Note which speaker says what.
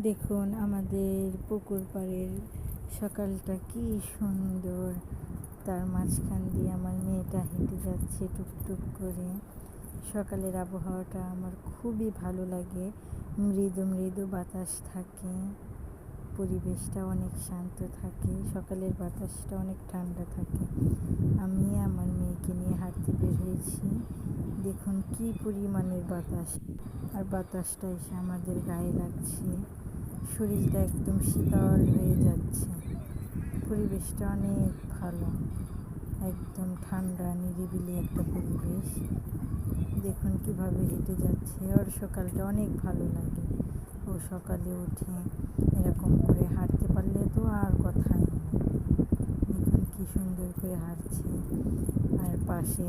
Speaker 1: দেখুন আমাদের পুকুর পাড়ের সকালটা কি সুন্দর। তার মাঝখান দিয়ে আমার মেয়েটা হেঁটে যাচ্ছে টুকটুক করে। সকালের আবহাওয়াটা আমার খুবই ভালো লাগে, মৃদু মৃদু বাতাস থাকে, পরিবেশটা অনেক শান্ত থাকে, সকালের বাতাসটা অনেক ঠান্ডা থাকে। আমি আমার মেয়েকে নিয়ে হাঁটতে বের হয়েছি। দেখুন কি পরিমাণের বাতাস, আর বাতাসটা এসে আমাদের গায়ে লাগছে, শরীরটা একদম শীতল হয়ে যাচ্ছে। পরিবেশটা অনেক ভালো, একদম ঠান্ডা নিরিবিলি একটা পরিবেশ। দেখুন কিভাবে হেঁটে যাচ্ছে, ওর সকালটা অনেক ভালো লাগে। ও সকালে উঠে এরকম করে হাঁটতে পারলে তো আর কথাই নেই। দেখুন কি সুন্দর করে হাঁটছে, আর পাশে